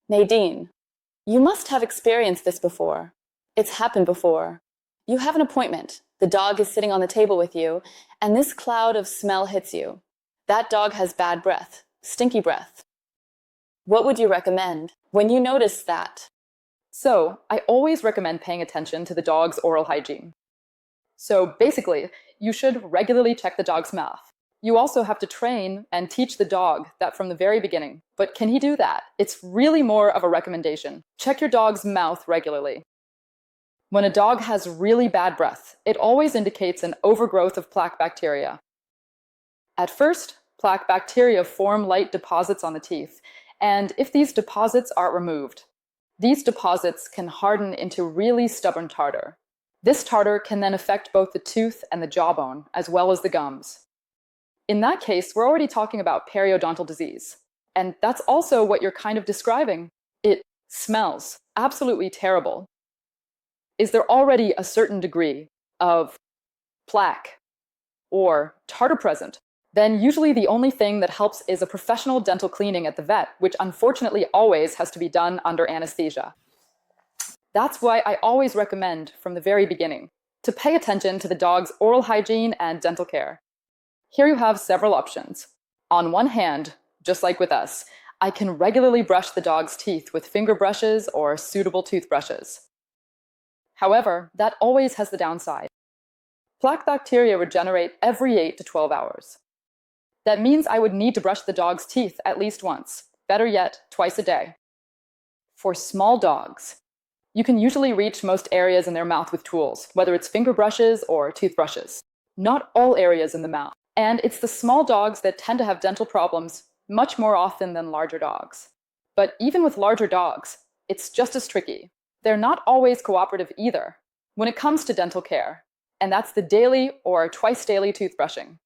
Nadine, you must have experienced this before. It's happened before. You have an appointment. The dog is sitting on the table with you, and this cloud of smell hits you. That dog has bad breath, stinky breath. What would you recommend when you notice that? So, I always recommend paying attention to the dog's oral hygiene. So basically, you should regularly check the dog's mouth. You also have to train and teach the dog that from the very beginning. But can he do that? It's really more of a recommendation. Check your dog's mouth regularly. When a dog has really bad breath, it always indicates an overgrowth of plaque bacteria. At first, plaque bacteria form light deposits on the teeth, and if these deposits are removed, these deposits can harden into really stubborn tartar. This tartar can then affect both the tooth and the jawbone, as well as the gums. In that case, we're already talking about periodontal disease. And that's also what you're kind of describing. It smells absolutely terrible. Is there already a certain degree of plaque or tartar present? Then usually the only thing that helps is a professional dental cleaning at the vet, which unfortunately always has to be done under anesthesia. That's why I always recommend from the very beginning to pay attention to the dog's oral hygiene and dental care. Here you have several options. On one hand, just like with us, I can regularly brush the dog's teeth with finger brushes or suitable toothbrushes. However, that always has the downside. Plaque bacteria regenerate every 8 to 12 hours. That means I would need to brush the dog's teeth at least once, better yet, twice a day. For small dogs, you can usually reach most areas in their mouth with tools, whether it's finger brushes or toothbrushes. Not all areas in the mouth. And it's the small dogs that tend to have dental problems much more often than larger dogs. But even with larger dogs, it's just as tricky. They're not always cooperative either when it comes to dental care, and that's the daily or twice daily toothbrushing.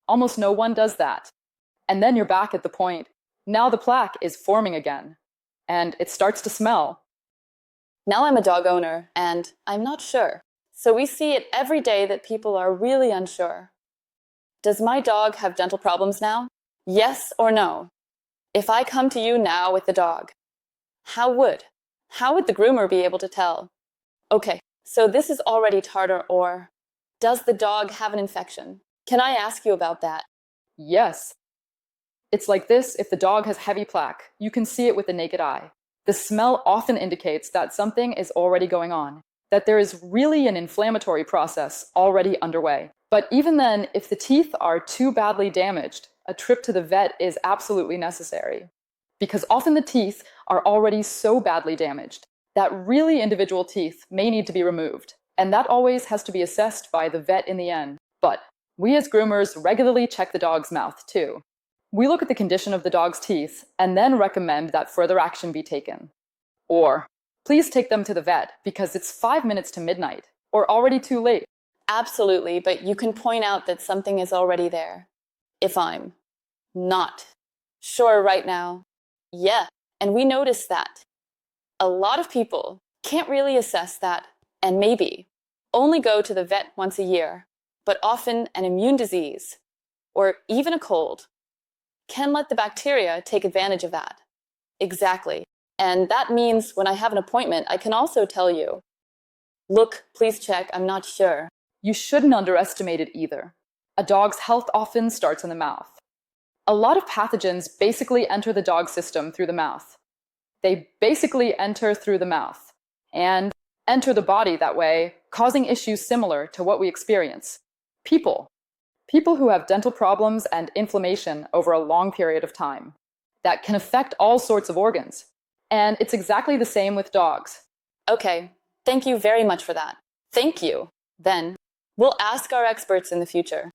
Almost no one does that. And then you're back at the point. Now the plaque is forming again, and it starts to smell. Now I'm a dog owner, and I'm not sure. So we see it every day that people are really unsure. Does my dog have dental problems now? Yes or no? If I come to you now with the dog, how would the groomer be able to tell? Okay, so this is already tartar, or does the dog have an infection? Can I ask you about that? Yes. It's like this if the dog has heavy plaque. You can see it with the naked eye. The smell often indicates that something is already going on, that there is really an inflammatory process already underway. But even then, if the teeth are too badly damaged, a trip to the vet is absolutely necessary. Because often the teeth are already so badly damaged that really individual teeth may need to be removed. And that always has to be assessed by the vet in the end. But we as groomers regularly check the dog's mouth too. We look at the condition of the dog's teeth and then recommend that further action be taken. Or, please take them to the vet because it's 5 minutes to midnight or already too late. Absolutely, but you can point out that something is already there. If I'm not sure right now, yeah, and we notice that. A lot of people can't really assess that and maybe only go to the vet once a year, but often an immune disease or even a cold can let the bacteria take advantage of that. Exactly. And that means when I have an appointment, I can also tell you, look, please check, I'm not sure. You shouldn't underestimate it either. A dog's health often starts in the mouth. A lot of pathogens basically enter the dog system through the mouth. They basically enter through the mouth and enter the body that way, causing issues similar to what we experience. People who have dental problems and inflammation over a long period of time that can affect all sorts of organs. And it's exactly the same with dogs. Okay, thank you very much for that. Thank you. Then, we'll ask our experts in the future.